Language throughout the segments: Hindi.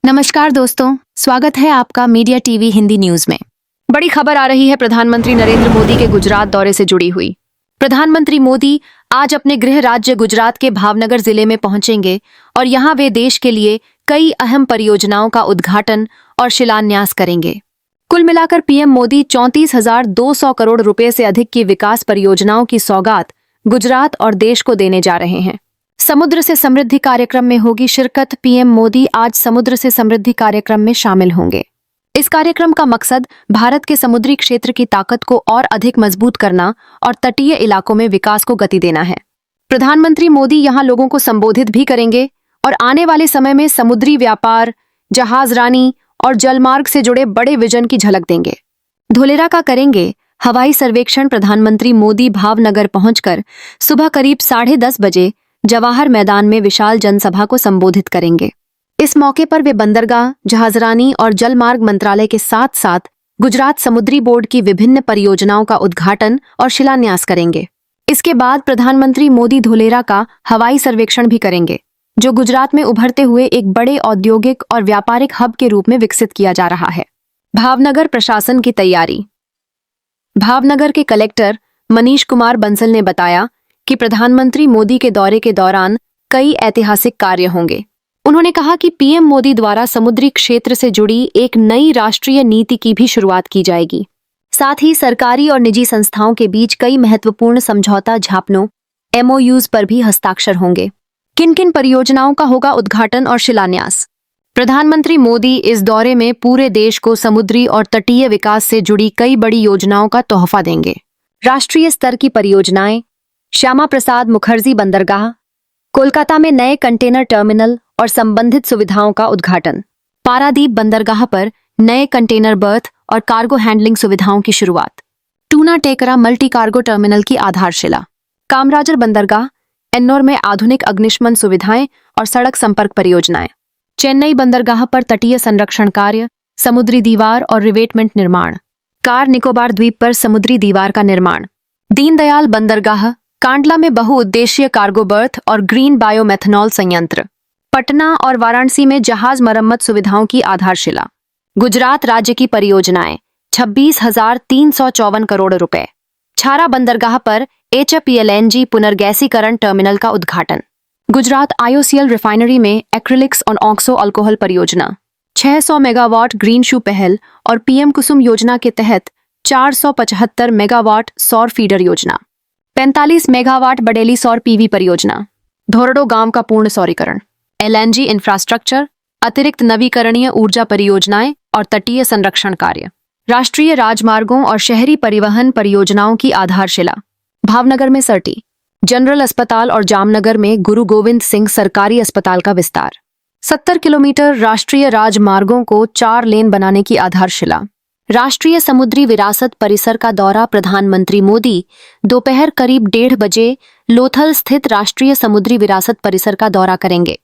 नमस्कार दोस्तों, स्वागत है आपका मीडिया टीवी हिंदी न्यूज में। बड़ी खबर आ रही है प्रधानमंत्री नरेंद्र मोदी के गुजरात दौरे से जुड़ी हुई। प्रधानमंत्री मोदी आज अपने गृह राज्य गुजरात के भावनगर जिले में पहुंचेंगे और यहां वे देश के लिए कई अहम परियोजनाओं का उद्घाटन और शिलान्यास करेंगे। कुल मिलाकर पीएम मोदी 34,200 करोड़ रुपए से अधिक की विकास परियोजनाओं की सौगात गुजरात और देश को देने जा रहे हैं। समुद्र से समृद्धि कार्यक्रम में होगी शिरकत। पीएम मोदी आज समुद्र से समृद्धि कार्यक्रम में शामिल होंगे। इस कार्यक्रम का मकसद भारत के समुद्री क्षेत्र की ताकत को और अधिक मजबूत करना और तटीय इलाकों में विकास को गति देना है। प्रधानमंत्री मोदी यहां लोगों को संबोधित भी करेंगे और आने वाले समय में समुद्री व्यापार, जहाजरानी और जलमार्ग से जुड़े बड़े विजन की झलक देंगे। धोलेरा का करेंगे हवाई सर्वेक्षण। प्रधानमंत्री मोदी भावनगर पहुंचकर सुबह करीब 10:30 बजे जवाहर मैदान में विशाल जनसभा को संबोधित करेंगे। इस मौके पर वे बंदरगाह, जहाजरानी और जलमार्ग मंत्रालय के साथ साथ गुजरात समुद्री बोर्ड की विभिन्न परियोजनाओं का उद्घाटन और शिलान्यास करेंगे। इसके बाद प्रधानमंत्री मोदी धोलेरा का हवाई सर्वेक्षण भी करेंगे, जो गुजरात में उभरते हुए एक बड़े औद्योगिक और व्यापारिक हब के रूप में विकसित किया जा रहा है। भावनगर प्रशासन की तैयारी। भावनगर के कलेक्टर मनीष कुमार बंसल ने बताया कि प्रधानमंत्री मोदी के दौरे के दौरान कई ऐतिहासिक कार्य होंगे। उन्होंने कहा कि पीएम मोदी द्वारा समुद्री क्षेत्र से जुड़ी एक नई राष्ट्रीय नीति की भी शुरुआत की जाएगी। साथ ही सरकारी और निजी संस्थाओं के बीच कई महत्वपूर्ण समझौता ज्ञापनों MOUs पर भी हस्ताक्षर होंगे। किन किन परियोजनाओं का होगा उद्घाटन और शिलान्यास। प्रधानमंत्री मोदी इस दौरे में पूरे देश को समुद्री और तटीय विकास से जुड़ी कई बड़ी योजनाओं का तोहफा देंगे। राष्ट्रीय स्तर की परियोजनाएं, श्यामा प्रसाद मुखर्जी बंदरगाह, कोलकाता में नए कंटेनर टर्मिनल और संबंधित सुविधाओं का उद्घाटन, पारादीप बंदरगाह पर नए कंटेनर बर्थ और कार्गो हैंडलिंग सुविधाओं की शुरुआत, टूना टेकरा मल्टी कार्गो टर्मिनल की आधारशिला, कामराजर बंदरगाह, एन्नोर में आधुनिक अग्निशमन सुविधाएं और सड़क संपर्क परियोजनाएं, चेन्नई बंदरगाह पर तटीय संरक्षण कार्य, समुद्री दीवार और रिवेटमेंट निर्माण, कार निकोबार द्वीप पर समुद्री दीवार का निर्माण, दीनदयाल बंदरगाह कांडला में बहुउद्देशीय कार्गो बर्थ और ग्रीन बायोमेथनॉल संयंत्र, पटना और वाराणसी में जहाज मरम्मत सुविधाओं की आधारशिला। गुजरात राज्य की परियोजनाएं 26,354 करोड़ रुपए। छारा बंदरगाह पर HPLNG पुनर्गैसीकरण टर्मिनल का उद्घाटन। गुजरात IOCL रिफाइनरी में एक्रिलिक्स और ऑक्सो अल्कोहल परियोजना। 600 मेगावाट ग्रीन शू पहल और PM कुसुम योजना के तहत 475 मेगावाट सौर फीडर योजना। 45 मेगावाट बडेली सौर PV परियोजना। धोरडो गांव का पूर्ण सौरीकरण। LNG इंफ्रास्ट्रक्चर, अतिरिक्त नवीकरणीय ऊर्जा परियोजनाएं और तटीय संरक्षण कार्य। राष्ट्रीय राजमार्गों और शहरी परिवहन परियोजनाओं की आधारशिला। भावनगर में सर्टी जनरल अस्पताल और जामनगर में गुरु गोविंद सिंह सरकारी अस्पताल का विस्तार। 70 किलोमीटर राष्ट्रीय राजमार्गों को 4 लेन बनाने की आधारशिला। राष्ट्रीय समुद्री विरासत परिसर का दौरा। प्रधानमंत्री मोदी दोपहर करीब 1:30 बजे लोथल स्थित राष्ट्रीय समुद्री विरासत परिसर का दौरा करेंगे।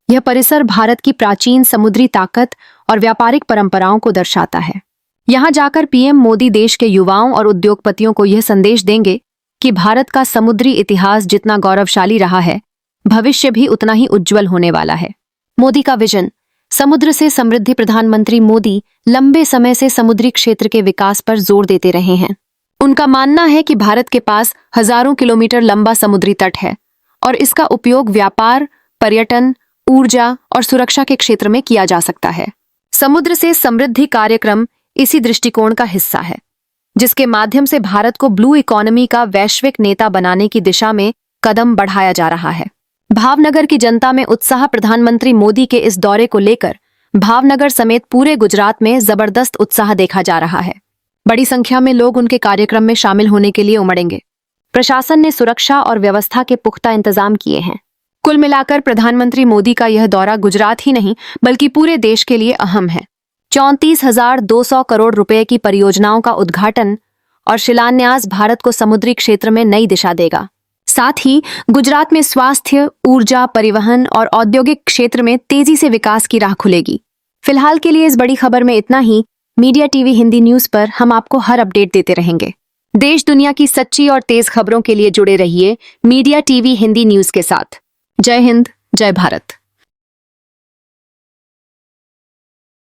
यह परिसर भारत की प्राचीन समुद्री ताकत और व्यापारिक परंपराओं को दर्शाता है। यहां जाकर पीएम मोदी देश के युवाओं और उद्योगपतियों को यह संदेश देंगे कि भारत का समुद्री इतिहास जितना गौरवशाली रहा है, भविष्य भी उतना ही उज्जवल होने वाला है। मोदी का विजन, समुद्र से समृद्धि। प्रधानमंत्री मोदी लंबे समय से समुद्री क्षेत्र के विकास पर जोर देते रहे हैं। उनका मानना है कि भारत के पास हजारों किलोमीटर लंबा समुद्री तट है और इसका उपयोग व्यापार, पर्यटन, ऊर्जा और सुरक्षा के क्षेत्र में किया जा सकता है। समुद्र से समृद्धि कार्यक्रम इसी दृष्टिकोण का हिस्सा है, जिसके माध्यम से भारत को ब्लू इकोनॉमी का वैश्विक नेता बनाने की दिशा में कदम बढ़ाया जा रहा है। भावनगर की जनता में उत्साह। प्रधानमंत्री मोदी के इस दौरे को लेकर भावनगर समेत पूरे गुजरात में जबरदस्त उत्साह देखा जा रहा है। बड़ी संख्या में लोग उनके कार्यक्रम में शामिल होने के लिए उमड़ेंगे। प्रशासन ने सुरक्षा और व्यवस्था के पुख्ता इंतजाम किए हैं। कुल मिलाकर प्रधानमंत्री मोदी का यह दौरा गुजरात ही नहीं बल्कि पूरे देश के लिए अहम है। 34,200 करोड़ रुपए की परियोजनाओं का उद्घाटन और शिलान्यास भारत को समुद्री क्षेत्र में नई दिशा देगा। साथ ही गुजरात में स्वास्थ्य, ऊर्जा, परिवहन और औद्योगिक क्षेत्र में तेजी से विकास की राह खुलेगी। फिलहाल के लिए इस बड़ी खबर में इतना ही। मीडिया टीवी हिंदी न्यूज पर हम आपको हर अपडेट देते रहेंगे। देश दुनिया की सच्ची और तेज खबरों के लिए जुड़े रहिए मीडिया टीवी हिंदी न्यूज के साथ। जय हिंद, जय भारत।